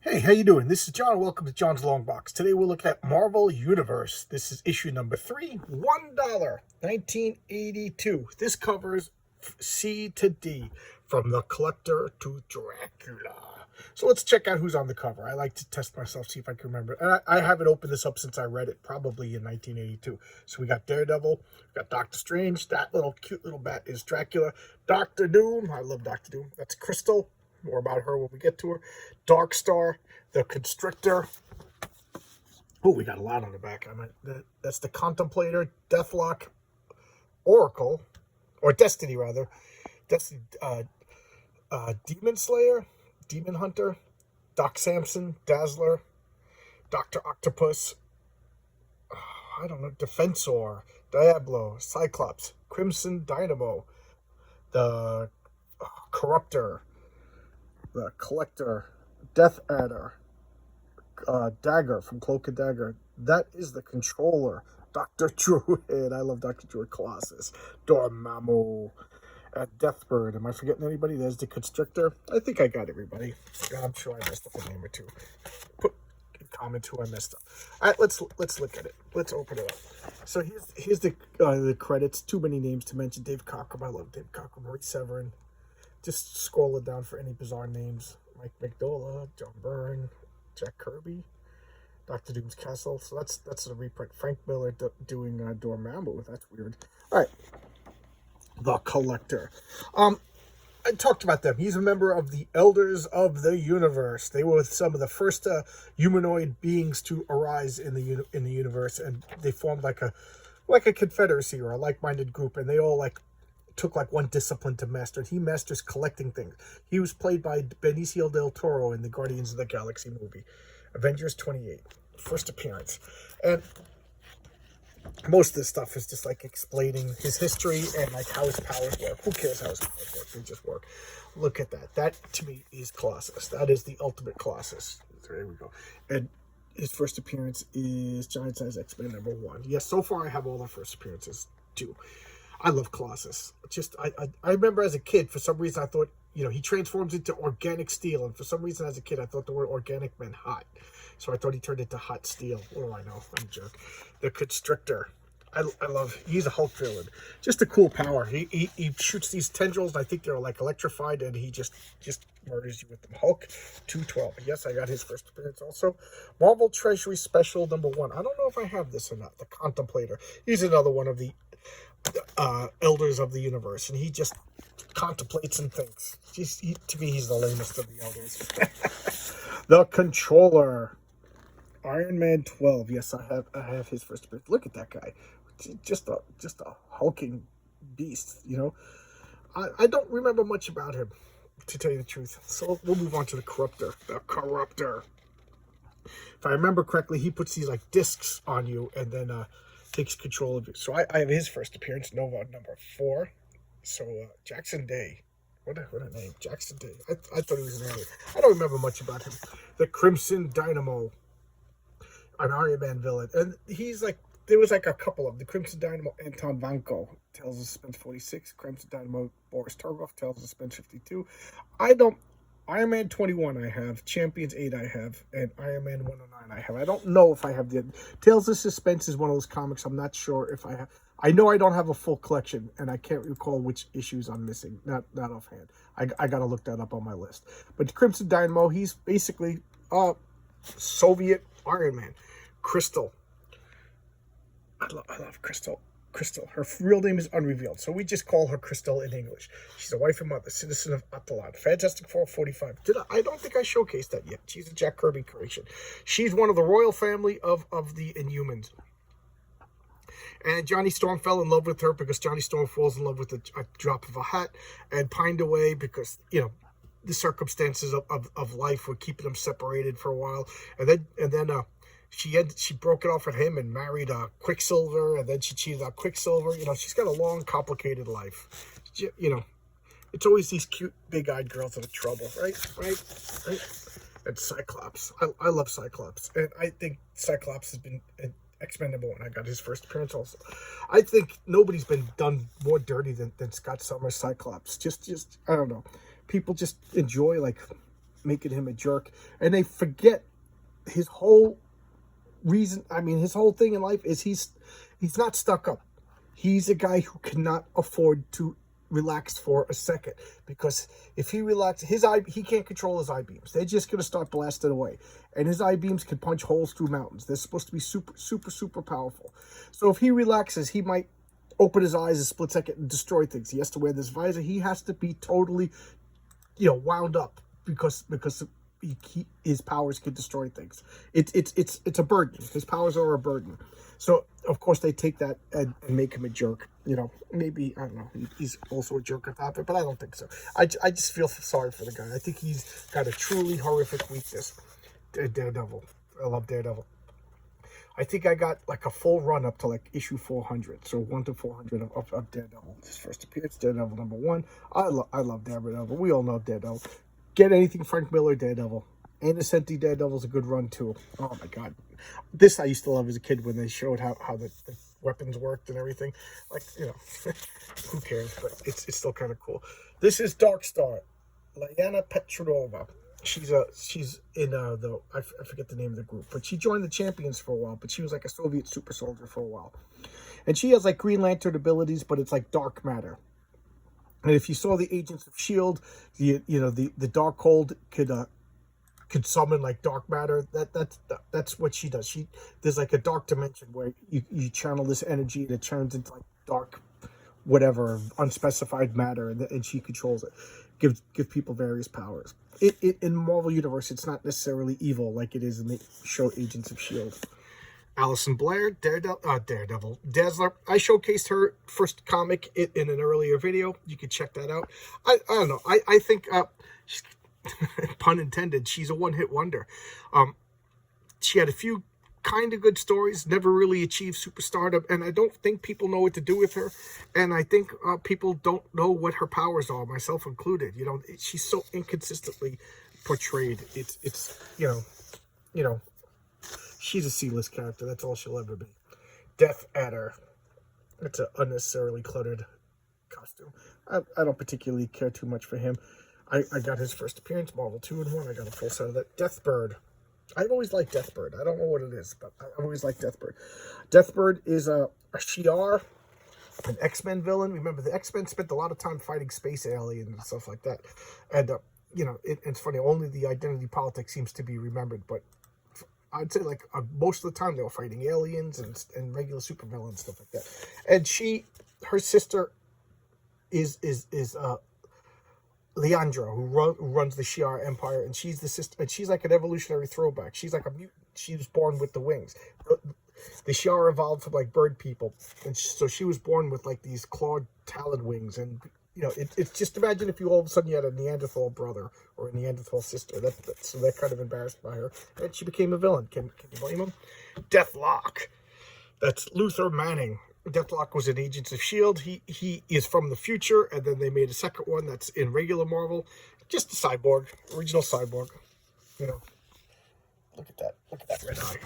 Hey, how you doing? This is John. Welcome to John's Long Box. Today we'll look at Marvel Universe. This is issue number 3, $1, 1982. This covers C to D, from the Collector to Dracula. So let's check out who's on the cover. I like to test myself, see if I can remember. And I haven't opened this up since I read it, probably in 1982. So we got Daredevil, we got Doctor Strange. That little cute little bat is Dracula. Doctor Doom, I love Doctor Doom. That's Crystal. More about her when we get to her. Dark Star, the Constrictor. Oh, we got a lot on the back. That's the Contemplator, Deathlock, Oracle, or Destiny rather. Destiny, Demon Slayer, Demon Hunter, Doc Sampson, Dazzler, Dr. Octopus. I don't know. Defensor, Diablo, Cyclops, Crimson Dynamo, the Corruptor, the Collector, Death Adder, Dagger from Cloak and Dagger. That is the Controller. Dr. Druid. I love Dr. Druid. Colossus. Dormammu. Deathbird. Am I forgetting anybody? There's the Constrictor. I think I got everybody. I'm sure I messed up a name or two. Put in comments who I messed up. All right, let's look at it. Let's open it up. So here's the credits. Too many names to mention. Dave Cockrum. I love Dave Cockrum. Marie Severin. Just scroll it down for any bizarre names. Mike Migdola, John Byrne, Jack Kirby, Dr. Doom's Castle. So that's a reprint. Frank Miller doing Dormammu. That's weird. All right. The Collector. I talked about them. He's a member of the Elders of the Universe. They were some of the first humanoid beings to arise in the universe, and they formed like a confederacy or a like-minded group, and they all took one discipline to master. He masters collecting things. He was played by Benicio del Toro in the Guardians of the Galaxy movie. Avengers 28. First appearance. And most of this stuff is just explaining his history and how his powers work. Who cares how his powers work? They just work. Look at that. That to me is Colossus. That is the ultimate Colossus. There we go. And his first appearance is Giant Size X-Men #1. Yes, so far I have all the first appearances too. I love Colossus. I remember as a kid, for some reason I thought, he transforms into organic steel. And for some reason as a kid, I thought the word organic meant hot. So I thought he turned into hot steel. What do I know? I'm a jerk. The Constrictor. He's a Hulk villain. Just a cool power. He shoots these tendrils. I think they're electrified, and he just murders you with them. Hulk 212. Yes, I got his first appearance also. Marvel Treasury Special #1. I don't know if I have this or not. The Contemplator. He's another one of the Elders of the Universe, and he just contemplates and thinks. To me, he's the lamest of the elders. The Controller. Iron Man 12. Yes, I have his first appearance. Look at that guy. Just a hulking beast, I don't remember much about him, to tell you the truth. So we'll move on to the Corruptor. The Corruptor. If I remember correctly, he puts these discs on you and then takes control of you. So I have his first appearance, Nova #4. So Jackson Day. What a name. Jackson Day. I thought he was an alien. I don't remember much about him. The Crimson Dynamo. An Iron Man villain. And he's there was a couple of them. The Crimson Dynamo, Anton Vanko, Tales of Suspense 46. Crimson Dynamo, Boris Turgoff, Tales of Suspense 52. Iron Man 21 I have, Champions 8 I have, and Iron Man 109 I have. I don't know if I have the Tales of Suspense is one of those comics I'm not sure if I have. I know I don't have a full collection, and I can't recall which issues I'm missing. Not offhand. I got to look that up on my list. But Crimson Dynamo, he's basically Soviet Iron Man. Crystal. I love Crystal. Crystal. Her real name is unrevealed, so we just call her Crystal in English. She's a wife and mother, citizen of Epsilon. Fantastic Four 45. I don't think I showcased that yet. She's a Jack Kirby creation. She's one of the royal family of the Inhumans. And Johnny Storm fell in love with her because Johnny Storm falls in love with a drop of a hat and pined away because, the circumstances of life were keeping them separated for a while. And then she broke it off with him and married Quicksilver, and then she cheated on Quicksilver. She's got a long, complicated life. It's always these cute, big-eyed girls that are trouble, right? And Cyclops. I love Cyclops, and I think Cyclops has been an X-Men #1. I got his first appearance also. I think nobody's been done more dirty than Scott Summers' Cyclops. Just I don't know. People just enjoy making him a jerk. And they forget his whole reason. I mean, his whole thing in life is he's not stuck up. He's a guy who cannot afford to relax for a second, because if he relaxes, he can't control his eye beams. They're just going to start blasting away, and his eye beams can punch holes through mountains. They're supposed to be super powerful. So if he relaxes, he might open his eyes a split second and destroy things. He has to wear this visor. He has to be totally, wound up, because his powers can destroy things. It's a burden. His powers are a burden. So of course they take that and make him a jerk. Maybe, I don't know, he's also a jerk on top of it, but I don't think so. I just feel sorry for the guy. I think he's got a truly horrific weakness. Daredevil. I love Daredevil. I think I got like a full run up to like issue 400. So 1 to 400 of Daredevil. His first appearance, Daredevil #1. I love Daredevil. We all know Daredevil. Get anything Frank Miller Daredevil. Innocenti Daredevil's a good run too. Oh my god. This I used to love as a kid when they showed how the weapons worked and everything. Like, who cares? But it's still kind of cool. This is Dark Star. Lyanna Petrova. She's in I forget the name of the group, but she joined the Champions for a while, but she was like a Soviet super soldier for a while. And she has like Green Lantern abilities, but it's like dark matter. And if you saw the Agents of S.H.I.E.L.D., the Darkhold could summon like dark matter. That's what she does. There's like a dark dimension where you channel this energy and it turns into like dark, whatever, unspecified matter, and she controls it. Give people various powers. In Marvel Universe, it's not necessarily evil like it is in the show Agents of S.H.I.E.L.D. Allison Blair, Daredevil, Dazzler. I showcased her first comic in an earlier video. You can check that out. I don't know. I think, pun intended, she's a one-hit wonder. She had a few kind of good stories, never really achieved superstardom, and I don't think people know what to do with her. And I think people don't know what her powers are, myself included. She's so inconsistently portrayed. It's she's a C-list character. That's all she'll ever be. Death Adder. It's an unnecessarily cluttered costume. I don't particularly care too much for him. I got his first appearance, Marvel 2-in-1. I got a full set of that. Deathbird. I've always liked Deathbird. I don't know what it is, but I've always liked Deathbird. Deathbird is a Shi'ar, an X-Men villain. Remember, the X-Men spent a lot of time fighting space aliens and stuff like that. And, it's funny, only the identity politics seems to be remembered, but I'd say like most of the time they were fighting aliens and regular supervillains, stuff like that. And her sister is Lyanna, who runs the Shi'ar Empire, and she's the sister, and she's like an evolutionary throwback. She's like a mutant. She was born with the wings. The Shi'ar evolved from like bird people, and so she was born with like these clawed talon wings. And it's just, imagine if you all of a sudden you had a Neanderthal brother or a Neanderthal sister. So they're kind of embarrassed by her, and she became a villain. Can you blame him? Deathlock. That's Luther Manning. Deathlock was in Agents of S.H.I.E.L.D. He is from the future, and then they made a second one that's in regular Marvel. Just a cyborg, original cyborg. Look at that red eye.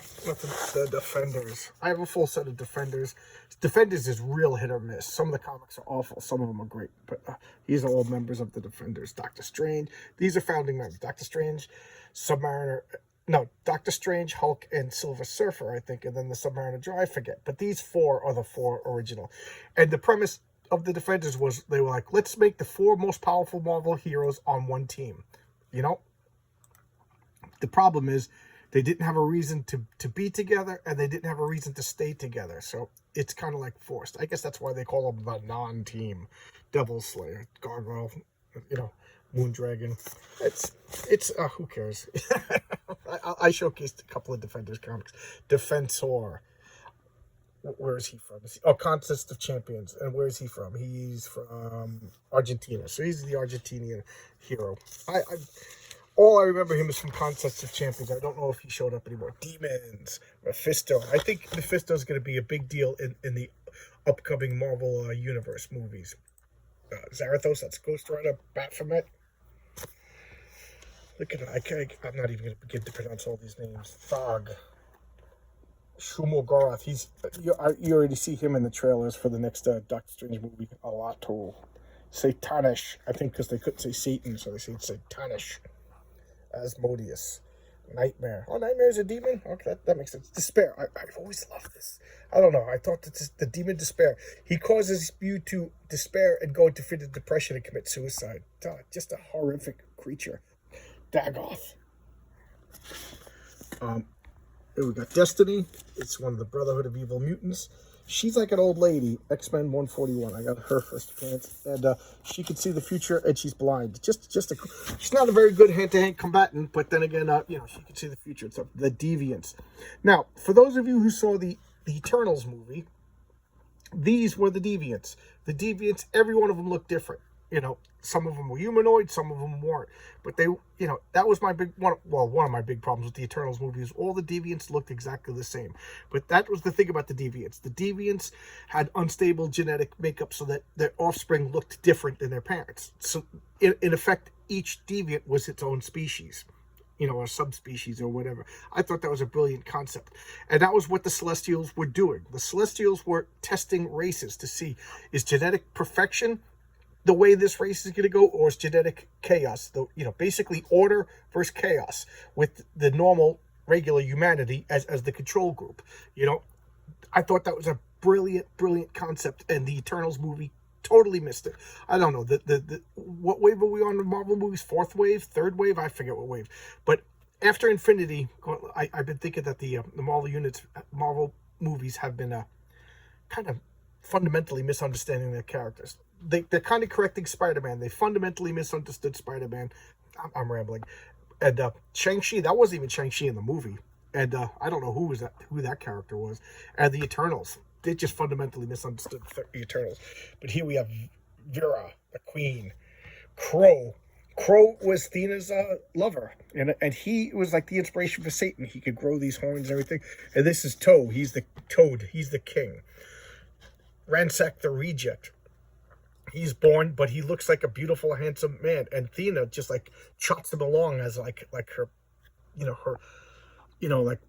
The Defenders. I have a full set of Defenders. Defenders is real hit or miss. Some of the comics are awful. Some of them are great. But these are all members of the Defenders. Doctor Strange. These are founding members. Doctor Strange, Submariner. No, Doctor Strange, Hulk, and Silver Surfer, I think, and then the Submariner Joe, I forget. But these four are the four original. And the premise of the Defenders was, they were like, let's make the four most powerful Marvel heroes on one team. The problem is, they didn't have a reason to be together, and they didn't have a reason to stay together. So it's kind of like forced. I guess that's why they call them the non-team. Devil Slayer, Gargoyle, Moondragon. It's who cares? I showcased a couple of Defenders comics. Defensor. Where is he from? Contest of Champions. And where is he from? He's from Argentina. So he's the Argentinian hero. All I remember him is from Contest of Champions. I don't know if he showed up anymore. Demons. Mephisto. I think Mephisto is going to be a big deal in the upcoming Marvel Universe movies. Zarathos, that's Ghost Rider. Baphomet. Look at it. I'm not even going to begin to pronounce all these names. Thog. Shumo Gorath. You already see him in the trailers for the next Doctor Strange movie a lot too. Satanish. I think because they couldn't say Satan, so they said Satanish. Asmodeus. Nightmare. Oh, Nightmare is a demon? Okay, that makes sense. Despair. I've always loved this. I don't know. I thought that the demon Despair. He causes you to despair and go into fit of depression and commit suicide. Just a horrific creature. Dagoth. Here we got Destiny. It's one of the Brotherhood of Evil Mutants. She's like an old lady. X-Men 141. I got her first appearance, and she can see the future, and she's blind. She's not a very good hand-to-hand combatant, but then again, she can see the future. It's the Deviants. Now, for those of you who saw the Eternals movie, these were the Deviants. The Deviants, every one of them looked different. Some of them were humanoid, some of them weren't. But they, that was my big one. Well, one of my big problems with the Eternals movie is all the Deviants looked exactly the same. But that was the thing about the Deviants. The Deviants had unstable genetic makeup so that their offspring looked different than their parents. So, in effect, each Deviant was its own species, or subspecies or whatever. I thought that was a brilliant concept. And that was what the Celestials were doing. The Celestials were testing races to see, is genetic perfection the way this race is going to go, or is genetic chaos, basically order versus chaos, with the normal, regular humanity as the control group. I thought that was a brilliant concept, and the Eternals movie totally missed it. I don't know, what wave are we on the Marvel movies? Fourth wave? Third wave? I forget what wave. But after Infinity, I've been thinking that the Marvel movies have been kind of fundamentally misunderstanding their characters. They're kind of correcting Spider-Man. They fundamentally misunderstood Spider-Man. I'm rambling. And Shang-Chi, that wasn't even Shang-Chi in the movie. And I don't know who that character was. And the Eternals, they just fundamentally misunderstood the Eternals. But here we have Vera, the Queen. Crow. Crow was Thena's lover. And he was like the inspiration for Satan. He could grow these horns and everything. And this is Toad. He's the king. Ransack the Reject. He's born, but he looks like a beautiful, handsome man, and Thena just like trots him along as like her, like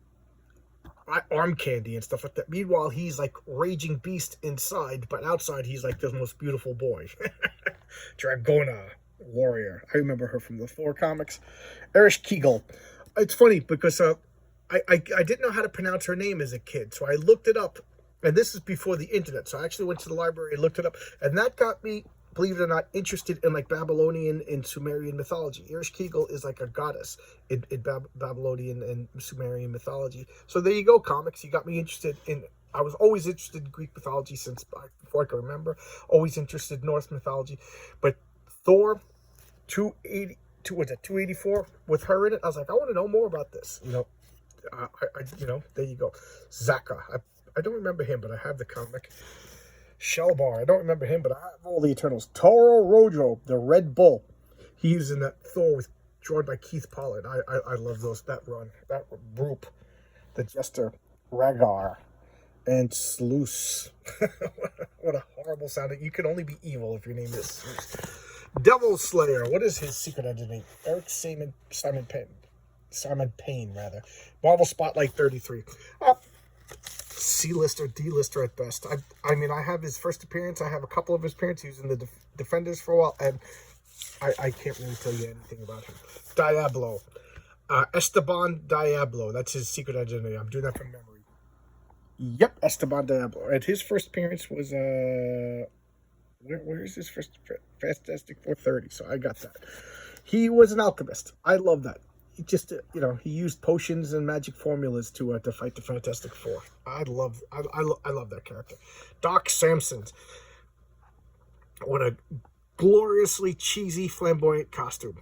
arm candy and stuff like that. Meanwhile, he's like raging beast inside, but outside he's like the most beautiful boy. Dragona Warrior. I remember her from the Thor comics. Erich Kegel. It's funny because I didn't know how to pronounce her name as a kid, so I looked it up. And this is before the internet, so I actually went to the library and looked it up. And that got me, believe it or not, interested in like Babylonian and Sumerian mythology. Erich Kegel is like a goddess in Babylonian and Sumerian mythology. So there you go, comics. You got me interested in, I was always interested in Greek mythology since before I could remember. Always interested in Norse mythology. But Thor 284 with her in it, I was like, I want to know more about this. There you go. Zaka. I don't remember him, but I have the comic. Shelbar, I don't remember him, but I have all the Eternals. Toro Rojo, the Red Bull. He's in that Thor drawn by Keith Pollard. I love that run. That group. The Jester, Rhaegar, and Sluice. What a horrible sounding. You can only be evil if your name is Sluice. Devil Slayer. What is his secret identity? Eric Simon Payne, rather. Marvel Spotlight 33. C-lister, D-lister at best. I mean, I have his first appearance. I have a couple of his appearances. He was in the Defenders for a while, and I can't really tell you anything about him. Diablo. Esteban Diablo. That's his secret identity. I'm doing that from memory. Yep, Esteban Diablo. And his first appearance was, where is his first? Fantastic 430, so I got that. He was an alchemist. I love that. Just he used potions and magic formulas to fight the Fantastic Four. I love that character. Doc Sampson. What a gloriously cheesy, flamboyant costume.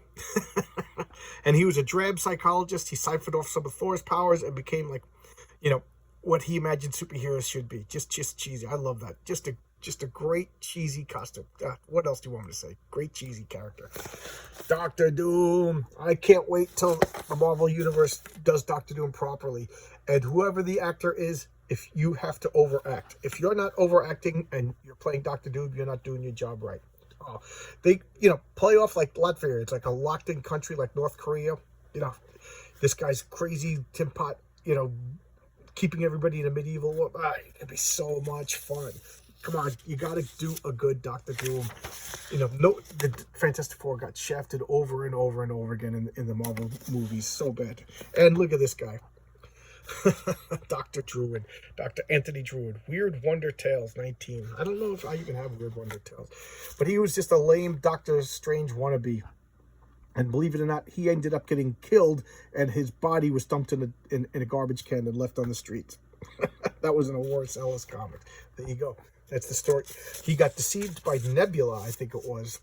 And he was a drab psychologist. He siphoned off some of Thor's powers and became like, what he imagined superheroes should be. Just cheesy. I love that. Just a great cheesy costume. What else do you want me to say? Great cheesy character. Doctor Doom. I can't wait till the Marvel Universe does Doctor Doom properly. And whoever the actor is, if you have to overact. If you're not overacting and you're playing Doctor Doom, you're not doing your job right. They, play off like Latvia. It's like a locked-in country like North Korea. This guy's crazy Tim Pot, keeping everybody in a medieval world. It'd be so much fun. Come on, you got to do a good Doctor Doom. You know, no, the Fantastic Four got shafted over and over and over again in the Marvel movies. So bad. And look at this guy. Dr. Druid. Dr. Anthony Druid. Weird Wonder Tales 19. I don't know if I even have Weird Wonder Tales. But he was just a lame Doctor Strange wannabe. And believe it or not, he ended up getting killed, and his body was dumped in a garbage can and left on the streets. That was in a Warren Ellis comic. There you go. That's the story. He got deceived by Nebula, I think it was.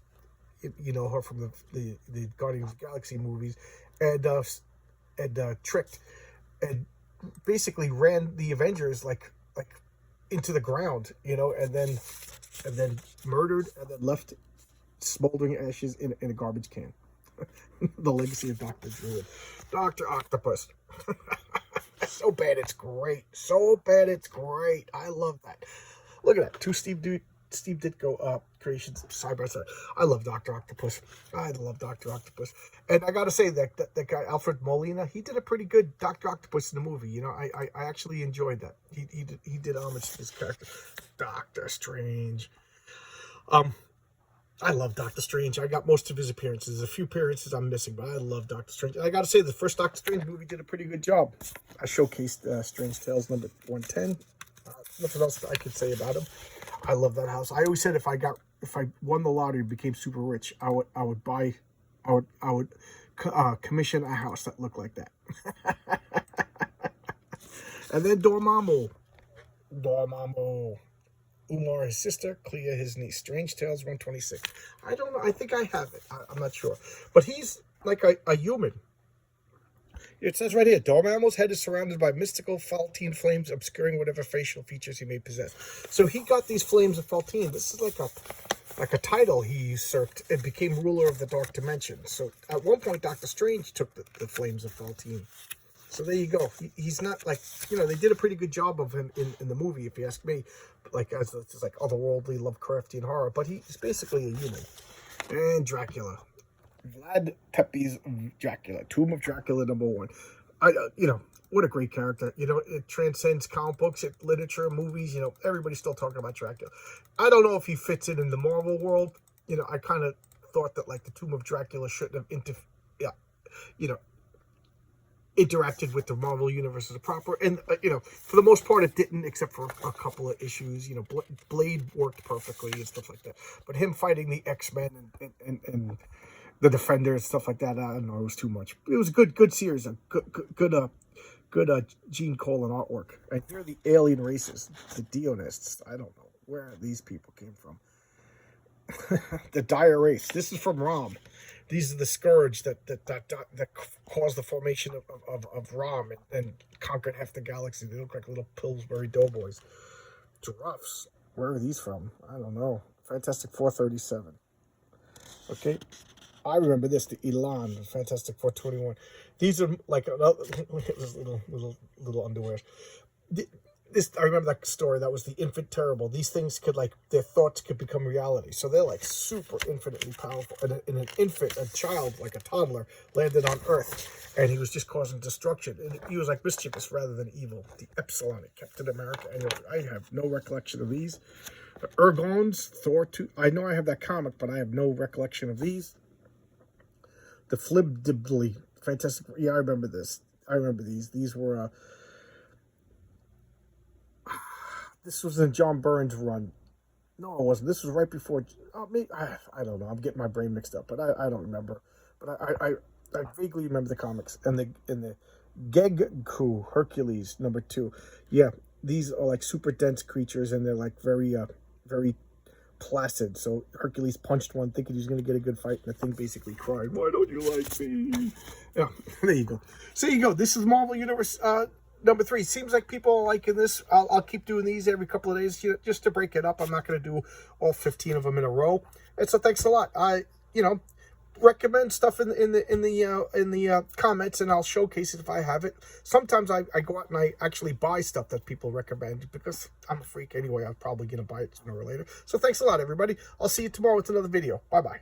You know her from the Guardians of the Galaxy movies, and tricked, and basically ran the Avengers like into the ground, you know, and then murdered, and then left smoldering ashes in a garbage can. The legacy of Dr. Druid. Dr. Octopus. So bad it's great. So bad it's great. I love that. Look at that. Two Steve Ditko creations side by side. I love Dr. Octopus. I love Dr. Octopus. And I gotta say that guy Alfred Molina, he did a pretty good Dr. Octopus in the movie. You know, I actually enjoyed that. He did homage to his character. Doctor Strange. I love Doctor Strange. I got most of his appearances. A few appearances I'm missing, but I love Doctor Strange. And I got to say, the first Doctor Strange movie did a pretty good job. I showcased Strange Tales number 110. Nothing else I could say about him. I love that house. I always said if I won the lottery and became super rich, I would commission a house that looked like that. And then Dormammu. Umar, his sister. Clea, his niece. Strange Tales 126. I don't know. I think I have it. I'm not sure. But he's like a human. It says right here, Dormammu's head is surrounded by mystical Faltine flames, obscuring whatever facial features he may possess. So he got these flames of Faltine. This is like a title he usurped and became ruler of the Dark Dimension. So at one point, Doctor Strange took the flames of Faltine. So there you go. He's not like, you know, they did a pretty good job of him in the movie, if you ask me, like as like otherworldly, Lovecraftian horror. But he's basically a human. And Dracula, Vlad Tepes' Dracula, Tomb of Dracula #1. You know, what a great character. You know, it transcends comic books, literature, movies. You know, everybody's still talking about Dracula. I don't know if he fits in the Marvel world. You know, I kind of thought that like the Tomb of Dracula shouldn't have interacted with the Marvel universe as proper, and you know, for the most part it didn't, except for a couple of issues. You know, Blade worked perfectly and stuff like that, but him fighting the X-Men and the Defenders, stuff like that, I don't know, it was too much. It was a good series, a good Gene Colan artwork. And here are the alien races, the Dionists. I don't know where these people came from. The Dire Race. This is from Rom. These are the Scourge that caused the formation of Rom and conquered half the galaxy. They look like little Pillsbury Doughboys. Giraffes. Where are these from? I don't know. Fantastic 437. Okay. I remember this, the Elan, Fantastic 421. These are like look at this little underwear. I remember that story. That was the infant terrible. These things could, like, their thoughts could become reality. So they're like super infinitely powerful. And an infant, a child, like a toddler, landed on Earth, and he was just causing destruction. And he was like mischievous rather than evil. The Epsilon, Captain America. I have no recollection of these. The Ergons, Thor 2. I know I have that comic, but I have no recollection of these. The Flibdibly, Fantastic. Yeah, I remember this. I remember these. These were. This was in John Byrne's run. No, it wasn't. This was right before. Oh, maybe, I don't know. I'm getting my brain mixed up, but I don't remember. But I vaguely remember the comics and the Gegku Hercules #2. Yeah, these are like super dense creatures, and they're like very placid. So Hercules punched one thinking he was going to get a good fight, and the thing basically cried, "Why don't you like me?" Yeah, there you go. So you go. This is Marvel Universe #3. Seems like people are liking this. I'll keep doing these every couple of days, just to break it up. I'm not going to do all 15 of them in a row. And so thanks a lot. I recommend stuff in the comments, and I'll showcase it if I have it. Sometimes I go out and I actually buy stuff that people recommend, because I'm a freak anyway. I'm probably going to buy it sooner or later. So thanks a lot, everybody. I'll see you tomorrow with another video. Bye-bye.